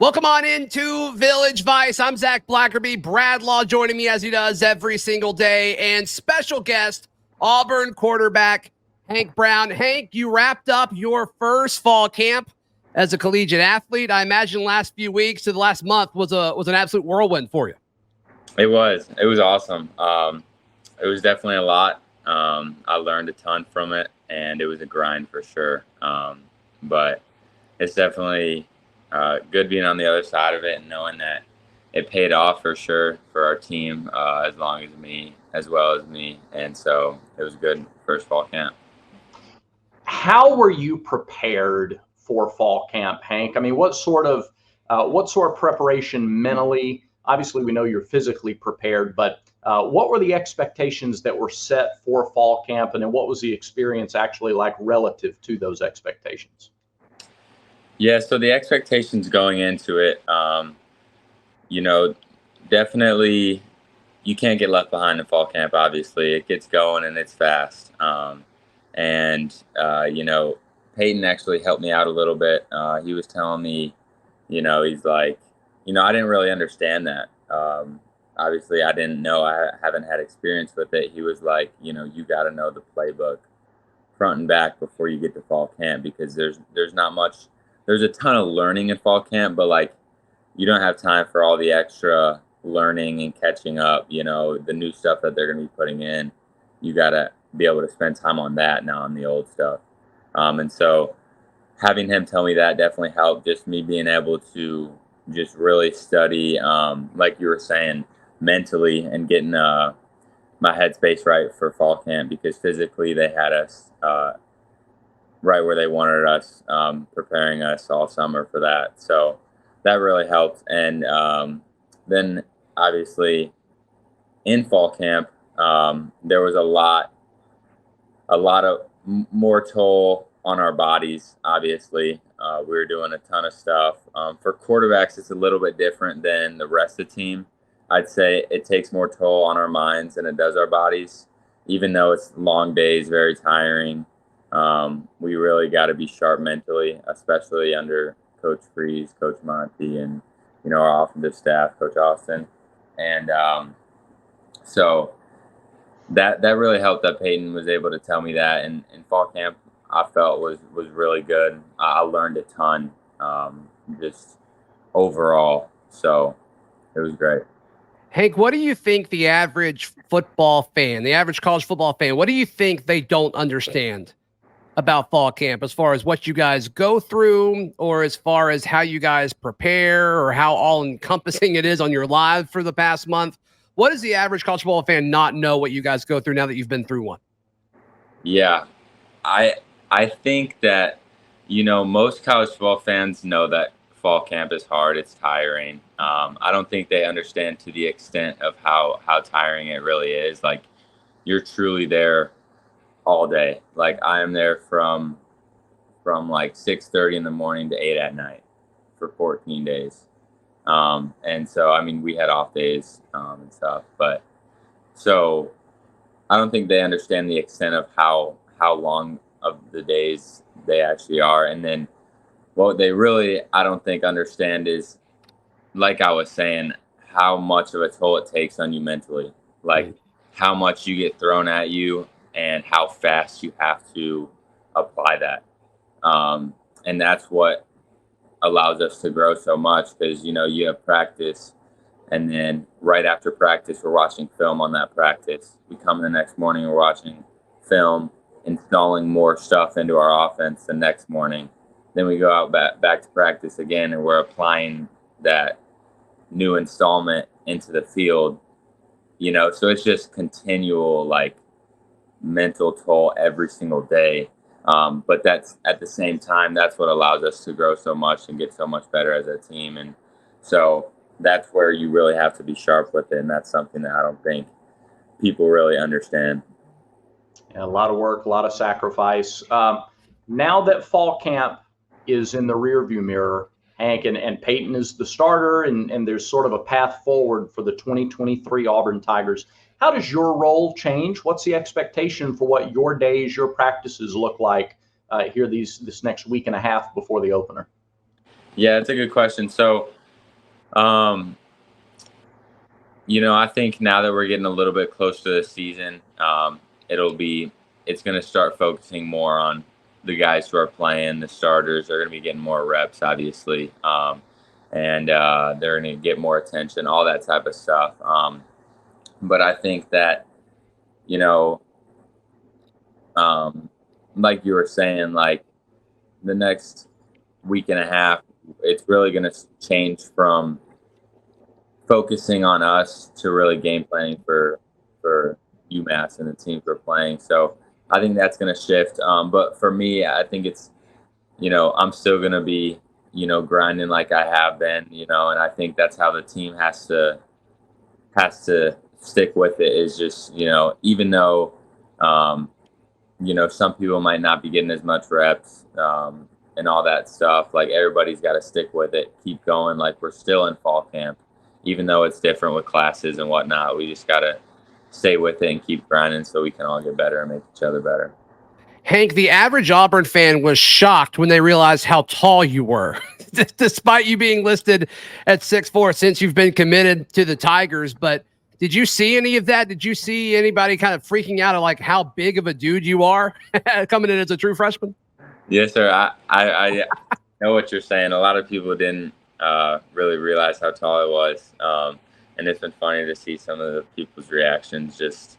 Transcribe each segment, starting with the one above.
Welcome on into Village Vice. I'm Zach Blackerby. Brad Law joining me as he does every single day. And special guest, Auburn quarterback Hank Brown. Hank, you wrapped up your first fall camp as a collegiate athlete. I imagine the last few weeks to the last month was an absolute whirlwind for you. It was awesome. It was definitely a lot. I learned a ton from it, and it was a grind for sure. But it's definitely good being on the other side of it and knowing that it paid off for sure for our team, as well as me. And so it was good first fall camp. How were you prepared for fall camp, Hank? I mean, what sort of preparation mentally? Obviously, we know you're physically prepared, but what were the expectations that were set for fall camp, and then what was the experience actually like relative to those expectations? Yeah, so the expectations going into it, definitely you can't get left behind in fall camp. Obviously, it gets going and it's fast. Peyton actually helped me out a little bit. He was telling me, he's like, I didn't really understand that. Obviously, I didn't know. I haven't had experience with it. He was like, you got to know the playbook front and back before you get to fall camp, because there's not much. There's a ton of learning in fall camp, but like you don't have time for all the extra learning and catching up, the new stuff that they're going to be putting in. You got to be able to spend time on that, not on the old stuff. And so having him tell me that definitely helped, just me being able to just really study, like you were saying, mentally, and getting my headspace right for fall camp, because physically they had us right where they wanted us, preparing us all summer for that. So that really helped. And then obviously in fall camp, there was a lot of more toll on our bodies. Obviously, we were doing a ton of stuff. For quarterbacks, it's a little bit different than the rest of the team. I'd say it takes more toll on our minds than it does our bodies, even though it's long days, very tiring. We really got to be sharp mentally, especially under Coach Freeze, Coach Monty, and our offensive staff, Coach Austin. And so that really helped that Peyton was able to tell me that. And fall camp, I felt was really good. I learned a ton, just overall. So it was great. Hank, what do you think the average football fan, the average college football fan, what do you think they don't understand about fall camp, as far as what you guys go through, or as far as how you guys prepare, or how all encompassing it is on your live for the past month? What does the average college football fan not know what you guys go through now that you've been through one? Yeah, I think that, most college football fans know that fall camp is hard. It's tiring. I don't think they understand to the extent of how tiring it really is. Like, you're truly there all day. Like, I am there from like 6:30 in the morning to 8 at night for 14 days. And so, I mean, we had off days and stuff, but so I don't think they understand the extent of how long of the days they actually are. And then what they really, I don't think, understand is, like I was saying, how much of a toll it takes on you mentally, like how much you get thrown at you and how fast you have to apply that. And that's what allows us to grow so much, because, you have practice, and then right after practice, we're watching film on that practice. We come the next morning, we're watching film, installing more stuff into our offense the next morning. Then we go out back to practice again, and we're applying that new installment into the field, so it's just continual, like, mental toll every single day. But that's, at the same time, that's what allows us to grow so much and get so much better as a team. And so that's where you really have to be sharp with it. And that's something that I don't think people really understand. Yeah, a lot of work, a lot of sacrifice. Now that fall camp is in the rearview mirror, Hank, and Peyton is the starter, and there's sort of a path forward for the 2023 Auburn Tigers. How does your role change? What's the expectation for what your days, your practices look like here this next week and a half before the opener? Yeah, it's a good question. So Um, I think now that we're getting a little bit close to the season, it's going to start focusing more on the guys who are playing. The starters are going to be getting more reps, obviously, and they're going to get more attention, all that type of stuff. But I think that, you know, like you were saying, like the next week and a half, it's really going to change from focusing on us to really game planning for UMass and the teams we're playing. So I think that's going to shift. But for me, I think it's, I'm still going to be, grinding like I have been, and I think that's how the team has to stick with it, is just, even though, some people might not be getting as much reps, and all that stuff, like everybody's got to stick with it, keep going. Like we're still in fall camp, even though it's different with classes and whatnot. We just got to stay with it and keep grinding so we can all get better and make each other better. Hank, the average Auburn fan was shocked when they realized how tall you were, despite you being listed at 6'4" since you've been committed to the Tigers. But did you see any of that? Did you see anybody kind of freaking out at like how big of a dude you are coming in as a true freshman? Yes, sir. I know what you're saying. A lot of people didn't really realize how tall I was. And it's been funny to see some of the people's reactions, just,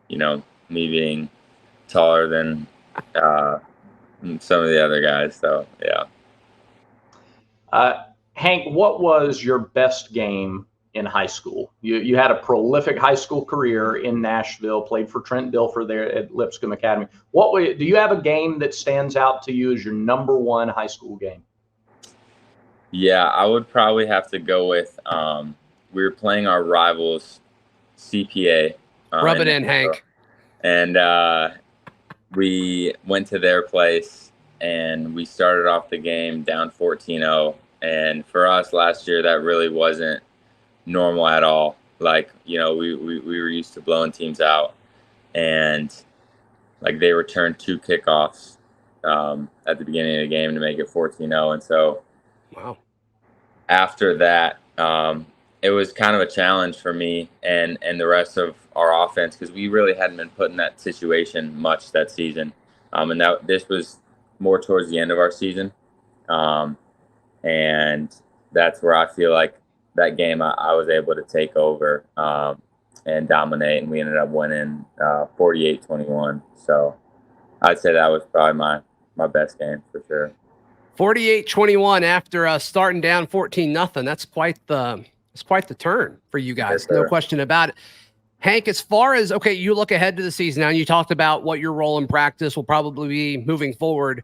me being taller than some of the other guys. So, yeah. Hank, what was your best game in high school? You had a prolific high school career in Nashville, played for Trent Dilfer there at Lipscomb Academy. Do you have a game that stands out to you as your number one high school game? Yeah, I would probably have to go with we were playing our rivals, CPA. Rub it in, Hank. And we went to their place, and we started off the game down 14-0. And for us last year, that really wasn't normal at all. Like, we were used to blowing teams out, and like they returned 2 kickoffs at the beginning of the game to make it 14-0. And so wow. After that, it was kind of a challenge for me and the rest of our offense, because we really hadn't been put in that situation much that season. And this was more towards the end of our season. And that's where I feel like that game I was able to take over and dominate, and we ended up winning 48-21. So I'd say that was probably my best game for sure. 48-21 after starting down 14-0. That's quite the turn for you guys. Yes, no question about it. Hank, as far as, okay, you look ahead to the season now, and you talked about what your role in practice will probably be moving forward.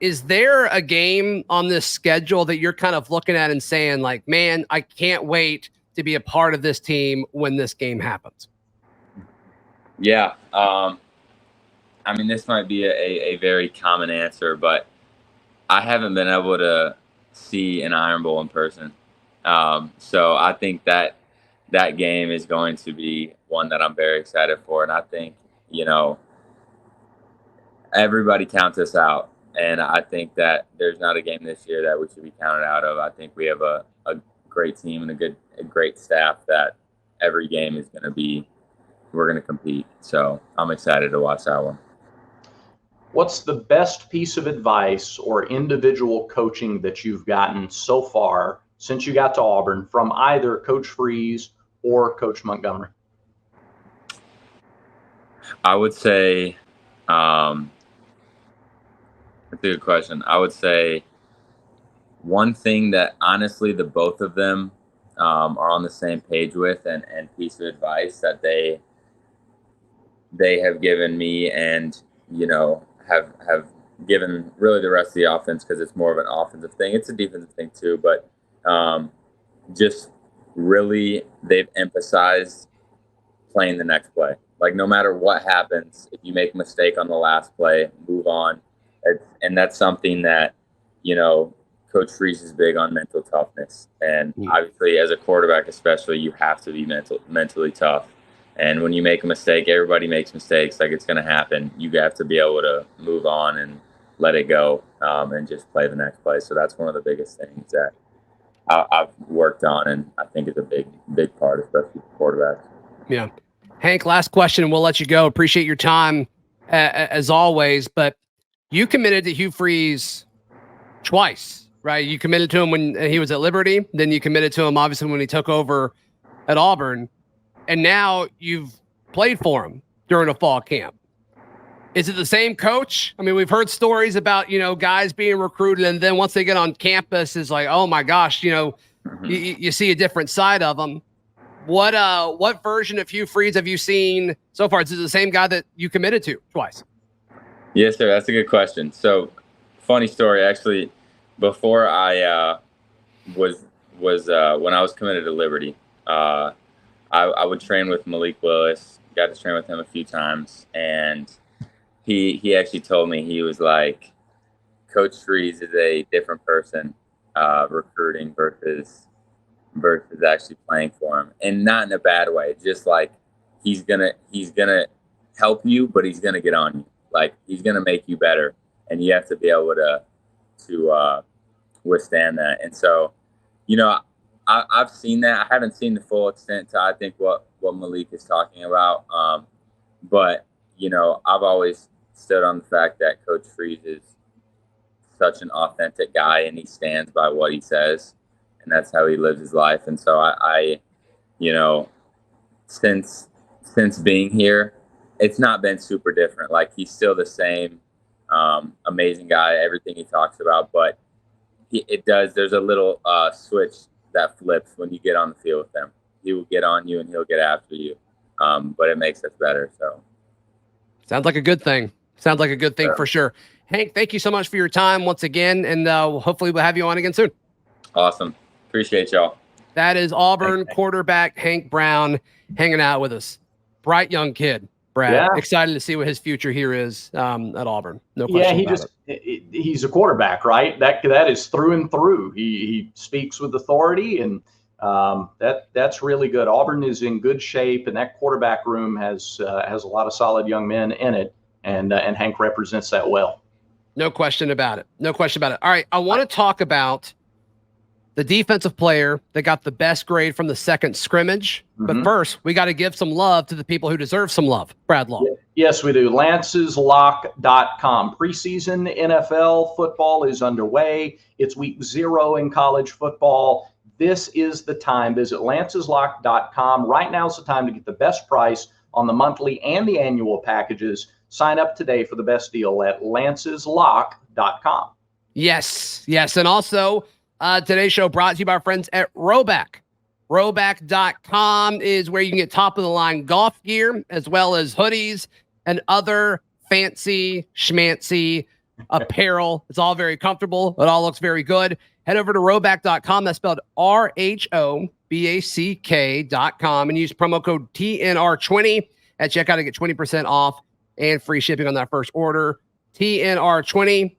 Is there a game on this schedule that you're kind of looking at and saying like, man, I can't wait to be a part of this team when this game happens? Yeah. This might be a very common answer, but I haven't been able to see an Iron Bowl in person. So I think that game is going to be one that I'm very excited for. And I think, everybody counts us out. And I think that there's not a game this year that we should be counted out of. I think we have a great team and a great staff that every game is we're going to compete. So I'm excited to watch that one. What's the best piece of advice or individual coaching that you've gotten so far since you got to Auburn from either Coach Freeze or Coach Montgomery? I would say, that's a good question. I would say one thing that honestly the both of them are on the same page with, and piece of advice that they have given me, and have given really the rest of the offense, because it's more of an offensive thing. It's a defensive thing too, but just really they've emphasized playing the next play. Like no matter what happens, if you make a mistake on the last play, move on. And that's something that, Coach Freeze is big on mental toughness. And obviously as a quarterback especially, you have to be mentally tough. And when you make a mistake, everybody makes mistakes. Like it's going to happen. You have to be able to move on and let it go and just play the next play. So that's one of the biggest things that I've worked on, and I think it's a big part, especially for quarterbacks. Yeah. Hank, last question, and we'll let you go. Appreciate your time as always, but you committed to Hugh Freeze twice, right? You committed to him when he was at Liberty, then you committed to him obviously when he took over at Auburn, and now you've played for him during a fall camp. Is it the same coach? I mean, we've heard stories about, guys being recruited, and then once they get on campus, it's like, oh my gosh, you see a different side of them. What version of Hugh Freeze have you seen so far? Is it the same guy that you committed to twice? Yes, sir. That's a good question. So, funny story, actually. Before I was when I was committed to Liberty, I would train with Malik Willis. Got to train with him a few times, and he actually told me, he was like, Coach Freeze is a different person, recruiting versus actually playing for him, and not in a bad way. Just like he's gonna help you, but he's gonna get on you. Like, he's gonna make you better, and you have to be able to withstand that. And so, I've seen that. I haven't seen the full extent to, I think, what Malik is talking about. But I've always stood on the fact that Coach Freeze is such an authentic guy, and he stands by what he says, and that's how he lives his life. And so I since being here, it's not been super different. Like, he's still the same amazing guy, everything he talks about, but there's a little switch that flips when you get on the field with him. He will get on you and he'll get after you. But it makes us better. So sounds like a good thing. For sure. Hank, thank you so much for your time once again, and hopefully we'll have you on again soon. Awesome. Appreciate y'all. That is Auburn quarterback Hank Brown hanging out with us. Bright young kid, Brad. Yeah. Excited to see what his future here is at Auburn. No question he's a quarterback, right? That is through and through. He speaks with authority, and that's really good. Auburn is in good shape, and that quarterback room has a lot of solid young men in it, and Hank represents that well. No question about it. All right, I want to talk about the defensive player that got the best grade from the second scrimmage. Mm-hmm. But first, we got to give some love to the people who deserve some love. Brad Law. Yes, we do. Lanceslock.com. Preseason NFL football is underway. It's week 0 in college football. This is the time. Visit Lanceslock.com. Right now is the time to get the best price on the monthly and the annual packages. Sign up today for the best deal at Lanceslock.com. Yes. And also, today's show brought to you by our friends at Rhoback. Rhoback.com is where you can get top-of-the-line golf gear, as well as hoodies and other fancy schmancy apparel. It's all very comfortable. It all looks very good. Head over to Rhoback.com. That's spelled RHOBACK.com, and use promo code TNR20 at checkout to get 20% off and free shipping on that first order. TNR20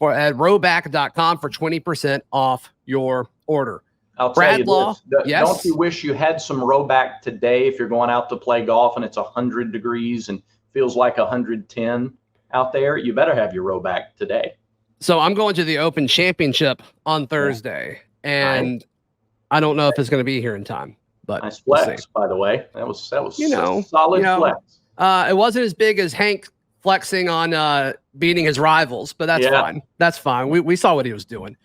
at Rhoback.com for 20% off your order. I'll tell you this. Don't you wish you had some Rhoback today if you're going out to play golf and it's 100 degrees and feels like 110 out there? You better have your Rhoback today. So I'm going to the Open Championship on Thursday, and I don't know if it's going to be here in time. But nice flex, by the way. That was solid flex. It wasn't as big as Hank flexing on beating his rivals, but that's fine. That's fine. We saw what he was doing.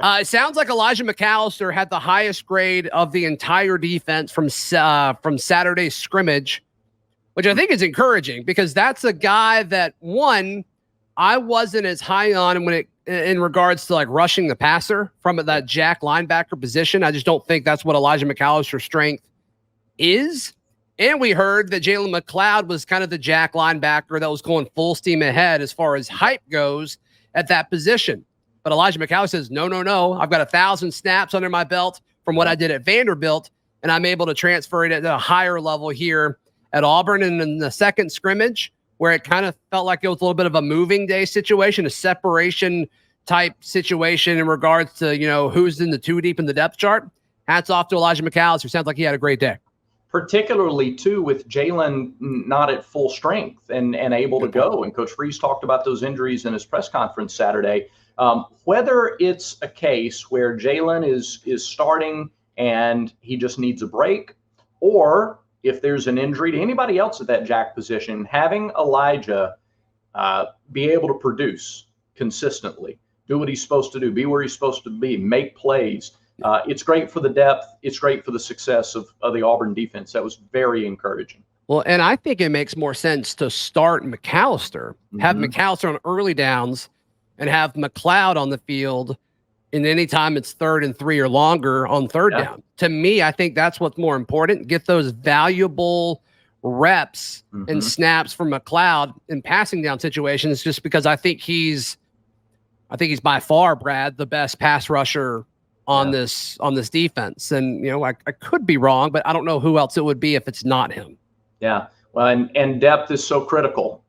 It sounds like Elijah McAllister had the highest grade of the entire defense from Saturday's scrimmage, which I think is encouraging, because that's a guy that, one, I wasn't as high on in regards to like rushing the passer from that jack linebacker position. I just don't think that's what Elijah McAllister's strength is. And we heard that Jalen McLeod was kind of the jack linebacker that was going full steam ahead as far as hype goes at that position. But Elijah McAllister says, no. I've got 1,000 snaps under my belt from what I did at Vanderbilt, and I'm able to transfer it at a higher level here at Auburn. And in the second scrimmage, where it kind of felt like it was a little bit of a moving day situation, a separation type situation in regards to, who's in the 2 deep in the depth chart. Hats off to Elijah McAllister. Sounds like he had a great day. Particularly, too, with Jalen not at full strength and able to go. And Coach Freeze talked about those injuries in his press conference Saturday. Whether it's a case where Jalen is starting and he just needs a break, or if there's an injury to anybody else at that jack position, having Elijah be able to produce consistently, do what he's supposed to do, be where he's supposed to be, make plays. It's great for the depth. It's great for the success of the Auburn defense. That was very encouraging. Well, and I think it makes more sense to start McAllister, have Mhm. McAllister on early downs, and have McLeod on the field. And anytime it's 3rd and 3 or longer on 3rd down. To me, I think that's what's more important. Get those valuable reps and snaps from McLeod in passing down situations, just because I think he's by far, Brad, the best pass rusher on this defense. And I could be wrong, but I don't know who else it would be if it's not him. Yeah. Well, and depth is so critical.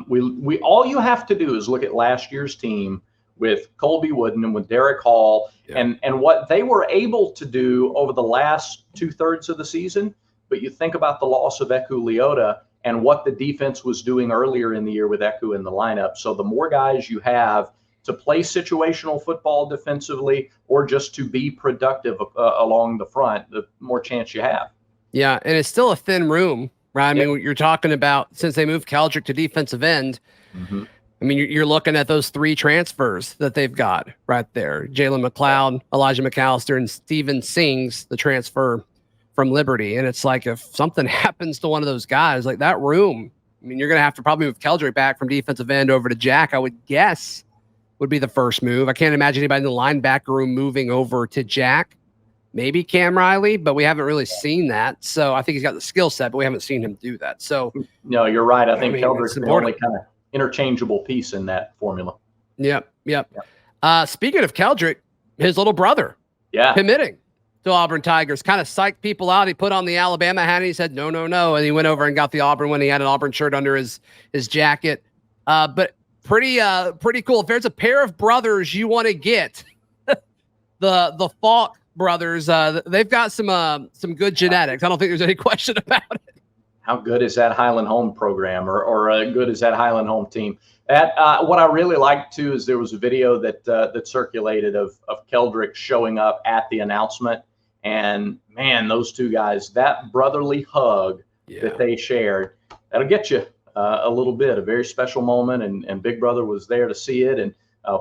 We all you have to do is look at last year's team with Colby Wooden and with Derek Hall and what they were able to do over the last 2/3 of the season. But you think about the loss of Eku Leota and what the defense was doing earlier in the year with Eku in the lineup. So the more guys you have to play situational football defensively or just to be productive along the front, the more chance you have. Yeah, and it's still a thin room, right? I mean, you're talking about since they moved Keldrick to defensive end. I mean, you're looking at those 3 transfers that they've got right there. Jalen McLeod, Elijah McAllister, and Steven Sings, the transfer from Liberty. And it's like if something happens to one of those guys, like that room, I mean, you're going to have to probably move Keldrick back from defensive end over to Jack, I would guess would be the first move. I can't imagine anybody in the linebacker room moving over to Jack. Maybe Cam Riley, but we haven't really seen that. So I think he's got the skill set, but we haven't seen him do that. So no, you're right. I think Keldrick's the only kind of interchangeable piece in that formula. Yep. Speaking of Keldrick, his little brother, committing to Auburn Tigers, kind of psyched people out. He put on the Alabama hat and he said, no. And he went over and got the Auburn when he had an Auburn shirt under his jacket. But pretty cool. If there's a pair of brothers you want to get, the Falk brothers, they've got some good genetics. I don't think there's any question about it. How good is that Highland Home program, or good is that Highland Home team? That what I really liked too is there was a video that circulated of Keldrick showing up at the announcement, and man, those two guys, that brotherly hug that they shared, that'll get you a little bit, a very special moment, and Big Brother was there to see it. And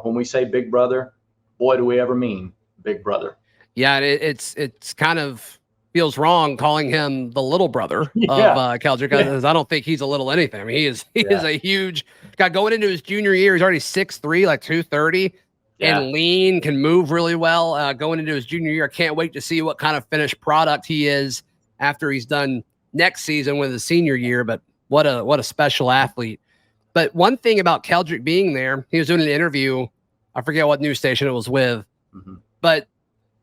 when we say Big Brother, boy, do we ever mean Big Brother. Yeah, it's kind of feels wrong calling him the little brother of Keldrick, because I don't think he's a little anything. I mean, he is a huge guy going into his junior year. He's already 6'3", like 230, and lean, can move really well. Going into his junior year, I can't wait to see what kind of finished product he is after he's done next season with his senior year. But what a special athlete. But one thing about Keldrick being there, he was doing an interview. I forget what news station it was with, but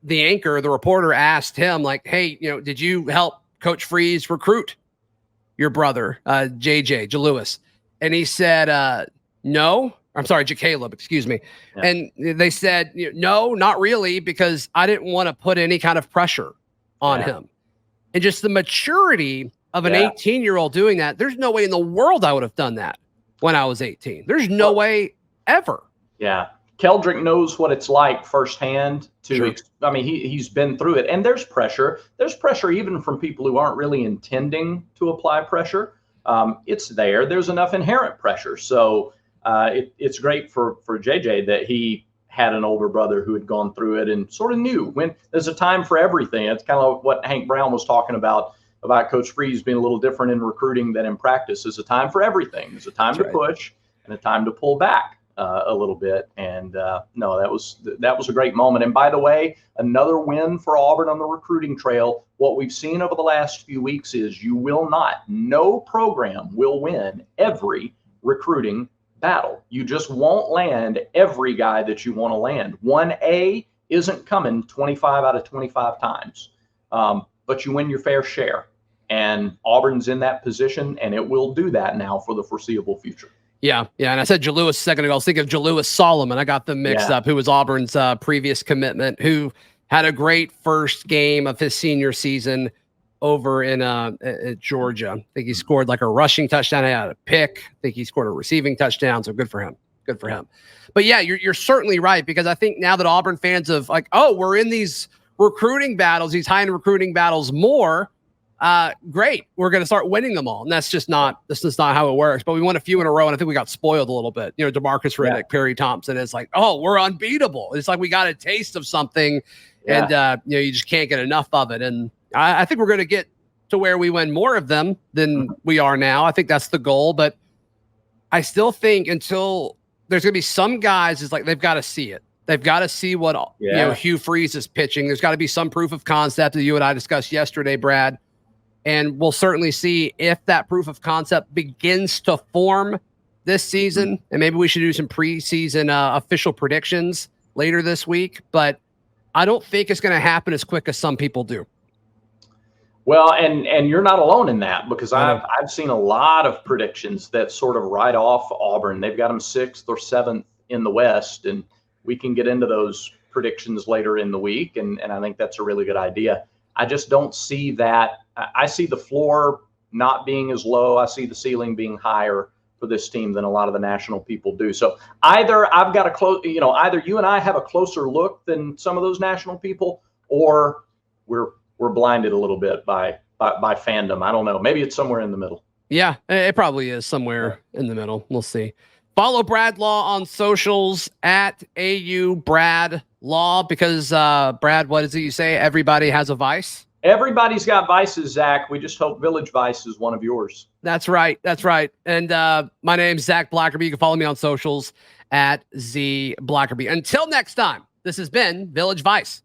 the anchor, the reporter, asked him, like, hey, did you help Coach Freeze recruit your brother, J. And he said, no. I'm sorry, Caleb, excuse me. And they said, no, not really, because I didn't want to put any kind of pressure on him. And just the maturity of an 18-year-old doing that, there's no way in the world I would have done that when I was 18. There's no way ever. Yeah. Keldrick knows what it's like firsthand I mean, he's been through it, and there's pressure. There's pressure even from people who aren't really intending to apply pressure. It's there. There's enough inherent pressure. So it's great for JJ that he had an older brother who had gone through it and sort of knew when there's a time for everything. It's kind of what Hank Brown was talking about Coach Freeze being a little different in recruiting than in practice. There's a time for everything. There's a time to push and a time to pull back a little bit. And no, that was a great moment. And by the way, another win for Auburn on the recruiting trail. What we've seen over the last few weeks is no program will win every recruiting battle. You just won't land every guy that you want to land. 1A isn't coming 25 out of 25 times, but you win your fair share. And Auburn's in that position, and it will do that now for the foreseeable future. Yeah. And I said Jalewis a second ago. I was thinking of Jalewis Solomon. I got them mixed up, who was Auburn's previous commitment, who had a great first game of his senior season over in at Georgia. I think he scored like a rushing touchdown. He had a pick. I think he scored a receiving touchdown. So good for him. Good for him. But yeah, you're certainly right, because I think now that Auburn fans have like, oh, we're in these recruiting battles, these high-end recruiting battles more. Great, we're going to start winning them all, and that's just not how it works. But we won a few in a row, and I think we got spoiled a little bit. DeMarcus Riddick, Perry Thompson. It's like, oh, we're unbeatable. It's like we got a taste of something, and you just can't get enough of it. And I think we're going to get to where we win more of them than we are now. I think that's the goal, but I still think until there's going to be some guys, it's like they've got to see it. They've got to see what Hugh Freeze is pitching. There's got to be some proof of concept that you and I discussed yesterday, Brad. And we'll certainly see if that proof of concept begins to form this season. And maybe we should do some preseason official predictions later this week. But I don't think it's going to happen as quick as some people do. Well, and you're not alone in that, because I've seen a lot of predictions that sort of write off Auburn. They've got them 6th or 7th in the West, and we can get into those predictions later in the week. And I think that's a really good idea. I just don't see that. I see the floor not being as low. I see the ceiling being higher for this team than a lot of the national people do. So either I've got either you and I have a closer look than some of those national people, or we're blinded a little bit by fandom. I don't know. Maybe it's somewhere in the middle. Yeah, it probably is somewhere in the middle. We'll see. Follow Brad Law on socials at AU Brad Law, because Brad, what is it you say? Everybody has a vice. Everybody's got vices, Zach. We just hope Village Vice is one of yours. That's right. That's right. And my name's Zach Blackerby. You can follow me on socials at Z Blackerby. Until next time, this has been Village Vice.